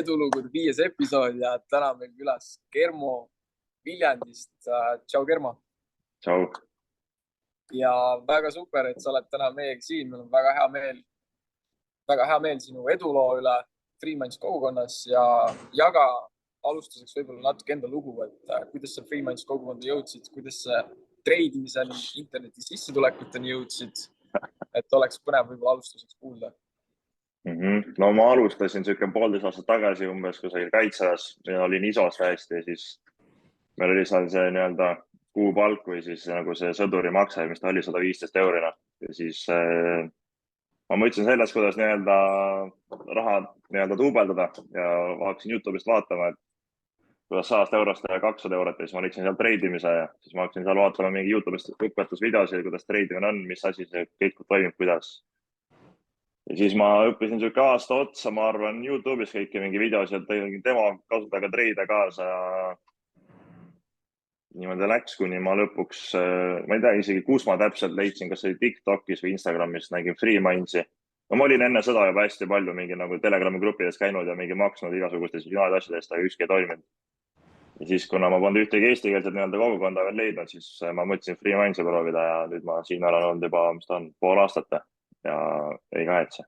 edulugude 5. episood ja täna meil külas Germo Viljandist. Tšau, Germo. Tšau. Ja väga super, et sa oled täna meiega siin. Meil on väga hea meel sinu eduloo üle Freeminds kogukonnas ja jaga alustuseks võib-olla natuke enda lugu, et kuidas sa Freeminds kogukonda jõudsid, kuidas sa treidimiseni interneti sissetulekuteni jõudsid, et oleks põnev võib-olla alustuseks kuulda. No ma alustasin circa 1,5 aastat tagasi umbes kusagil kaitseväes ja olin ISO-s hästi, siis meil oli seal see nii-öelda kuupalk või siis nagu see sõduri makse, mis ta oli 115 eurina. Ja siis ma mõtlesin sellest, kuidas nii-öelda raha nii-öelda duubeldada ja hakkasin YouTube'ist vaatama, et kuidas 100 eurost ja 200 eurot ja siis ma leidsin seal treidimise ja siis ma hakkasin seal vaatama mingi YouTube'ist õpetusvideosid, kuidas treidimine on, mis asi see kõik toimib, kuidas. Ja siis ma õppisin siuke aasta otsa, ma arvan, YouTube'is kõiki mingi videosid, tegin tema kasutajaga treide kaasa ja niimoodi läks, kuni ma lõpuks, ma ei tea isegi, kus ma täpselt leidsin, kas oli TikTokis või Instagramis, nägin Freemindsi. No ma olin enne seda juba hästi palju mingi nagu Telegrami gruppides käinud ja mingi maksnud igasugustes asjadest, aga ükski ei toiminud. Ja siis, kuna ma polnud ühtegi eestikeelset nii-öelda kogukonda veel leidnud, siis ma mõtlesin Freemindsi proovida ja nüüd ma siin olen olnud juba, mis ta on, 1,5 aastat ja ei kahetse.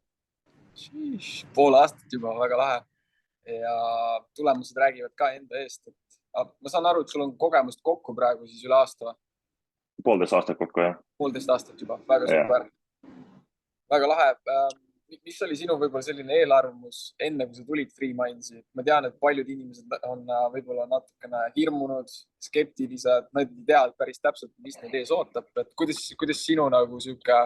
1,5 aastat juba, väga lahe. Ja tulemused räägivad ka enda eest. Ma saan aru, et sul on kogemust kokku praegu siis üle aasta. 1,5 aastat kokku, jah. 1,5 aastat juba, väga super. Väga lahe. Mis oli sinu võib-olla selline eelarvamus enne, kui sa tulid Freemindsi? Ma tean, et paljud inimesed on võib-olla natukene hirmunud, skeptilised, nad ei tea päris täpselt, mis neid ees ootab. Et kuidas sinu nagu siuke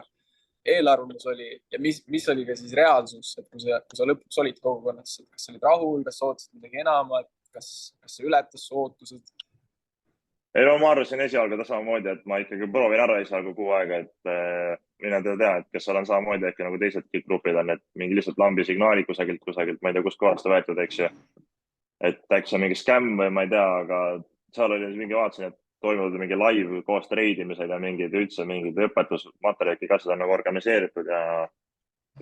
eelarvamus oli ja mis oli ka siis reaalsus, et kui sa lõpuks olid kogukonnas, kas sa olid rahul, kas sa ootasid midagi enamat, kas sa ületas su ootused? Ei, no ma arvasin esialgu samamoodi, et ma ikkagi proovin ära esialgu kuu aega, et mine tea, et kes olen samamoodi äkki nagu teised kõik grupid on, et mingi lihtsalt lambi signaali kusagilt, ma ei tea, kus kohast võetud, eks ju. Et äkki see on mingi skämm või ma ei tea, aga seal oli mingi vaatasin, et toimuvad mingi live koos treidimised ja mingid üldse mingid õpetusmaterjalid, kõik asjad on nagu organiseeritud ja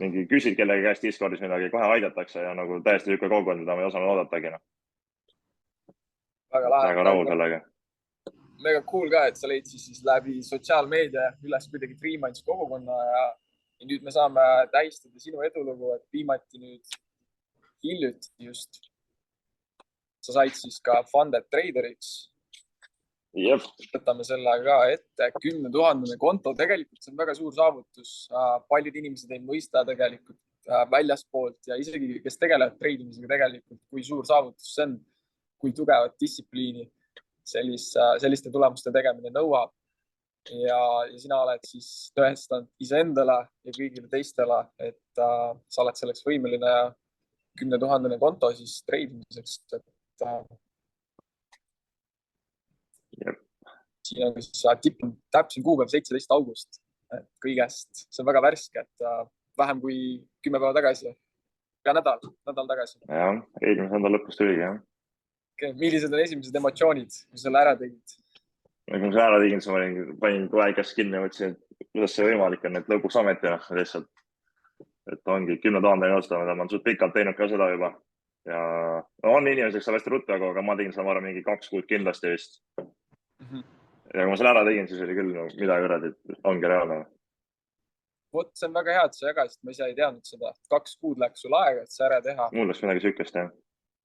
mingi küsid kellegi käest Discordis midagi, kohe aidatakse ja nagu täiesti niisugune kogukond, mida ma ei osanud oodatagi. Väga rahul sellega. Mega cool ka, et sa leidsid siis läbi sotsiaalmeedia üles kuidagi Freeminds kogukonna ja nüüd me saame tähistada sinu edulugu, et viimati nüüd hiljuti just sa said siis ka funded traderiks. Jep. Võtame selle ka ette, 10 000 konto, tegelikult see on väga suur saavutus. Paljud inimesed ei mõista tegelikult väljaspoolt ja isegi kes tegelevad treidimisega tegelikult, kui suur saavutus see on, kui tugevat distsipliini selliste tulemuste tegemine nõuab. Ja sina oled siis tõestanud iseendale ja kõigile teistele, et sa oled selleks võimeline ja 10 000 konto siis treidimiseks. Siin on siis täpsem kuupäev 17 august, et kõigest, see on väga värske, et vähem kui 10 päeva tagasi, ka nädal tagasi. Jah, eelmise nädala lõpus tuligi, jah. Millised on esimesed emotsioonid, kui selle ära tegid? Kui ma selle ära tegin, siis ma panin kohe kinni ja mõtlesin, et kuidas see võimalik on, et lõpuks ametina lihtsalt, et ongi 10 000 ostanud ja ma olen suht pikalt teinud ka seda juba. Ja on inimeseks sa hästi ruttu, aga ma tegin seda varem mingi 2 kuud kindlasti vist. Ja kui ma selle ära tegin, siis oli küll midagi üle, et ongi reaalne. Vot, see on väga hea, et sa jagasid, ma ise ei teadnud seda. 2 kuud läks sul aega, et see ära teha. Mul läks midagi sükest, jah.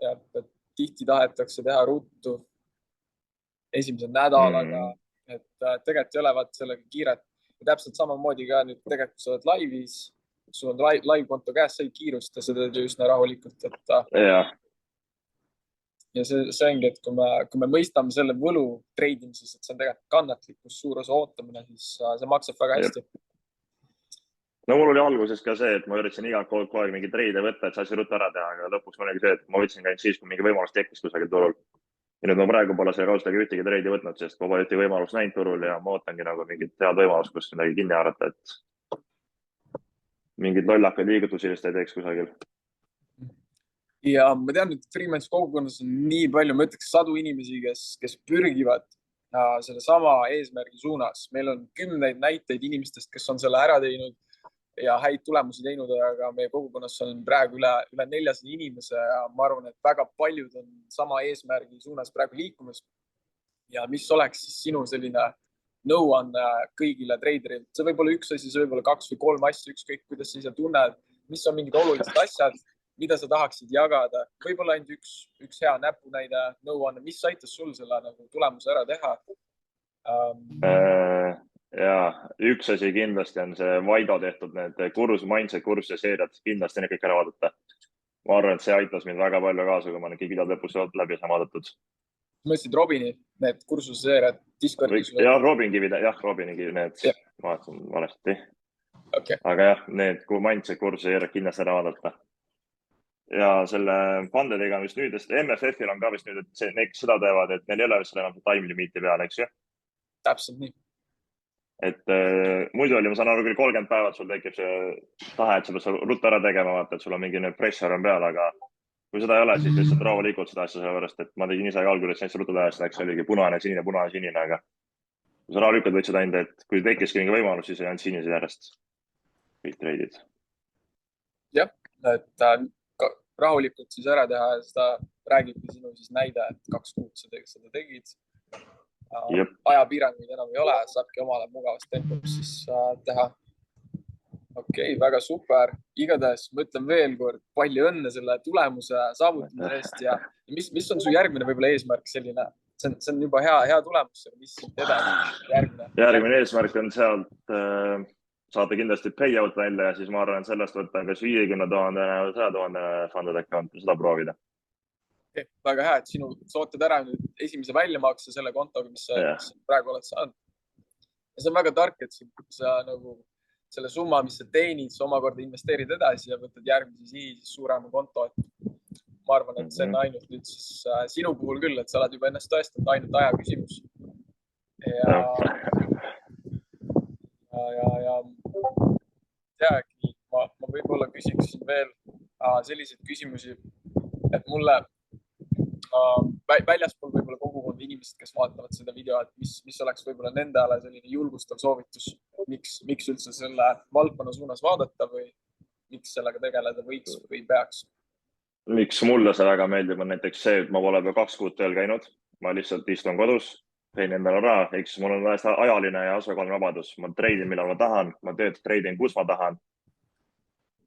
Ja, et tihti tahetakse teha ruttu esimese nädalaga, et tegelikult ei ole vaat sellega kiiret. Ja täpselt samamoodi ka nüüd tegelikult sa oled laivis, sul on live-konto käes, sa ei kiirusta, sa teed üsna rahulikult. Ja see ongi, et kui me mõistame selle võlu treidimises, et see on tegelikult kannatlikkus, suur osa ootamine, siis see maksab väga hästi. No mul oli alguses ka see, et ma üritasin igat kogu aeg mingi treide võtta, et see asi ruttu ära teha, aga lõpuks oligi see, et ma võtsin ka siis, kui mingi võimalus tekkis kusagil turul. Ja nüüd ma praegu pole selle kauslega ühtegi treidi võtnud, sest ma pole ühtegi võimalust näinud turul ja ma ootangi nagu mingit head võimalust, kus midagi kinni haarata, et mingid lollakaid liigutusi ei teeks kusagil. Ja ma tean, et Freeminds kogukonnas on nii palju, ma ütleks 100 inimesi, kes pürgivad selle sama eesmärgi suunas. Meil on 10 näiteid inimestest, kes on selle ära teinud. ja häid tulemusi teinud, aga meie kogukonnas on praegu üle 400 inimese ja ma arvan, et väga paljud on sama eesmärgi suunas praegu liikumas. Ja mis oleks siis sinu selline nõuanne kõigile treiderile? See võib olla üks asi, see võib olla 2 või 3 asja, ükskõik kuidas sa ise tunned, mis on mingid olulised asjad, mida sa tahaksid jagada. Võib-olla ainult üks hea näpunäide nõuanne, mis aitas sul selle nagu tulemuse ära teha? Ja üks asi kindlasti on see Vaido tehtud need mindset kursuse seeriad, kindlasti need kõik ära vaadata. Ma arvan, et see aitas mind väga palju kaasa, kui ma need kõik videod lõpus läbi saan vaadatud. Mõtlesid Robini, need kursuse seeriad Discordis? Jah, Robin Kivi, need vaatasin valesti. Okay. Aga jah, need mindset kursuse seeriad kindlasti ära vaadata. Ja selle pandedega, mis nüüd, MFF-il on ka vist nüüd, et need seda teevad, et neil ei ole vist enam time limiiti peal, eks ju? Täpselt nii. Et muidu oli, ma saan aru küll 30 päevad, sul tekib see tahe, et sa pead ruttu ära tegema, vaata, et sul on mingi pressure on peal, aga kui seda ei ole, siis lihtsalt rahulikult seda asja sellepärast, et ma tegin ise ka alguses hästi ruttu teha, läks oligi punane, sinine, aga kui sa rahulikult võid seda anda, et kui tekkiski mingi võimalus, siis ei olnud sinised järjest kõik treidid. Jah, et rahulikult siis ära teha ja seda räägibki sinu siis näide, et 2 kuud seda tegid. Ajapiiranguid enam ei ole, saabki omale mugavast tempos siis teha. Okei, väga super. Igatahes ma ütlen veel kord palju õnne selle tulemuse saavutamise eest ja mis on su järgmine võib-olla eesmärk selline? See on juba hea tulemus, mis edasi järgmine eesmärk on sealt saada kindlasti payout välja ja siis ma arvan, et sellest võtta kas 50 000 või 100 000 funded account ja seda proovida. Okay, väga hea, et sa ootad ära nüüd esimese väljamakse selle kontoga, mis sa praegu oled saanud. Ja see on väga tark, et sa nagu selle summa, mis sa teenid, sa omakorda investeerid edasi ja võtad järgmise suurema konto. Ma arvan, et see on ainult nüüd siis sinu puhul küll, et sa oled juba ennast tõestanud, ainult aja küsimus. Ja teagi, ma võib-olla küsiksin veel selliseid küsimusi, et mulle väljaspool võib-olla kogukond inimesed, kes vaatavad seda video, et mis oleks võib-olla nendele selline julgustav soovitus, miks üldse selle valdkonna suunas vaadata või miks sellega tegeleda võiks või peaks? Miks mulle see väga meeldib on näiteks see, et ma pole juba 2 kuud tööl käinud, ma lihtsalt istun kodus, teen endale raha, eks mul on täiesti ajaline ja asukohaline vabadus, ma treidin, millal ma tahan, ma treidin, kus ma tahan.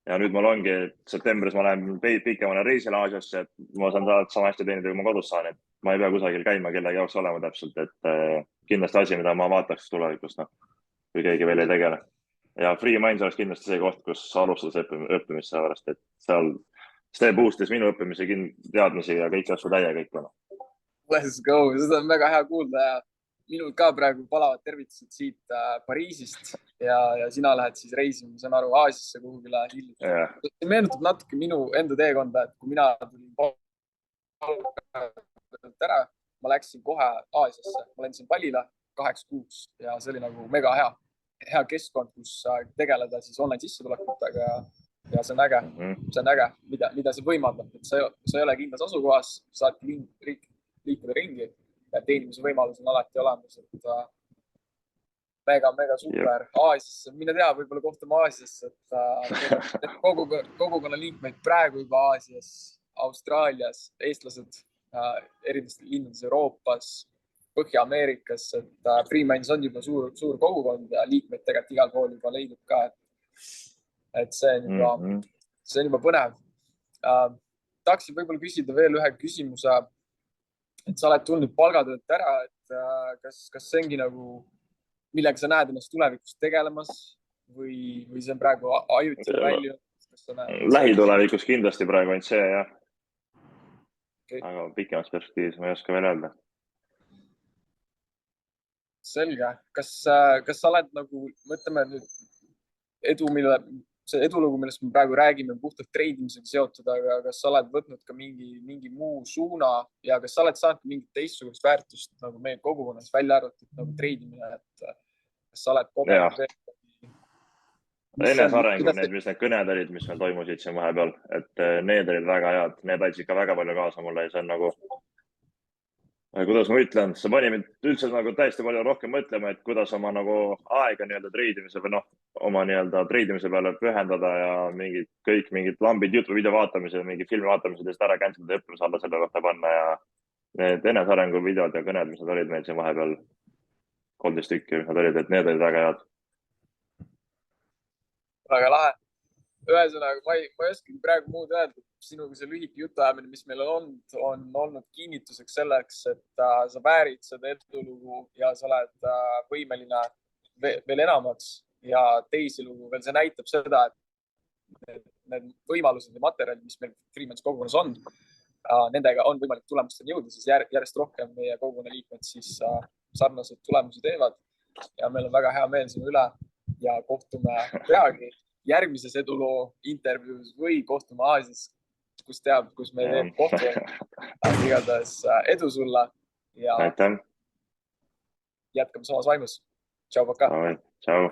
Ja nüüd mul ongi, et septembris ma lähen pikemale reisile Aasiasse, et ma saan sama hästi teenida, kui ma kodus saan, et ma ei pea kusagil käima kellegi jaoks olema täpselt, et kindlasti asi, mida ma vaataks tulevikust, kui keegi veel ei tegele. Ja Free Minds oleks kindlasti see koht, kus alustada õppimist sellepärast, et seal see boostis minu õppimise teadmisi ja kõik asju täiega. Let's go, seda on väga hea kuulda ja minul ka praegu palavad tervitused siit Pariisist ja sina lähed siis reisima, saan aru, Aasiasse kuhugile hiljuti. See meenutab natuke minu enda teekonda, et kui mina tulin ära, ma läksin kohe Aasiasse, ma lendasin Balile 8 kuuks ja see oli nagu mega hea keskkond, kus tegeleda siis online sissetulekutega ja see on äge, mida see võimaldab, et sa ei ole kindlas asukohas, saadki liikuda ringi ja teenimise võimalus on alati olemas, et mega super. Aasiasse, mine tea, võib-olla kohtame Aasiasse, et kogukonna liikmeid praegu juba Aasias, Austraalias, eestlased erinevates linnades Euroopas, Põhja-Ameerikas, et Free Minds on juba suur kogukond ja liikmeid tegelikult igal pool juba leidub ka, et see on juba põnev. Tahaksin võib-olla küsida veel ühe küsimuse, et sa oled tulnud palgatöölt ära, et kas see ongi nagu, millega sa näed ennast tulevikus tegelemas või see on praegu ajutine välja? Lähitulevikus kindlasti praegu on see, jah. Okay. Aga pikemas perspektiivis ma ei oska veel öelda. Selge. Kas sa oled nagu, mõtleme nüüd see edulugu, millest me praegu räägime, puhtalt treidimisega seotud, aga kas sa oled võtnud ka mingi muu suuna ja kas sa oled saanud mingit teistsugust väärtust nagu meie kogukonnas välja arvatud nagu treidimine, et kas sa oled kogenud? Enesearengud, need kõned olid, mis meil toimusid siin vahepeal, et need olid väga head, need aitasid ka väga palju kaasa mulle ja see on nagu kuidas ma ütlen, see pani mind üldse nagu täiesti palju rohkem mõtlema, et kuidas oma nagu aega nii-öelda treidimise või noh, oma nii-öelda treidimise peale pühendada ja mingid lambid YouTube video vaatamise, mingi filmi vaatamise teist ära cancel ja õppimise alla selle kohta panna ja need enesearengu videod ja kõned, mis nad olid meil siin vahepeal 13 tükki, mis nad olid, et need olid väga head. Väga lahe. Ühesõnaga, ma ei oskagi praegu muud öelda. Sinuga see lühike jutuajamine, mis meil on olnud kinnituseks selleks, et sa väärid seda edulugu ja sa oled võimeline veel enamaks ja teisi lugu veel. See näitab seda, et need võimalused ja materjalid, mis meil Freemans kogukonnas on, nendega on võimalik tulemusteni jõuda, siis järjest rohkem meie kogukonna liikmed siis sarnaseid tulemusi teevad ja meil on väga hea meel sinu üle ja kohtume peagi järgmises eduloo intervjuus või kohtume Aasias, kus teab, kus me teeme kohtu. Igatahes edu sulle ja jätkame samas vaimus. Tšau, paka. Tšau.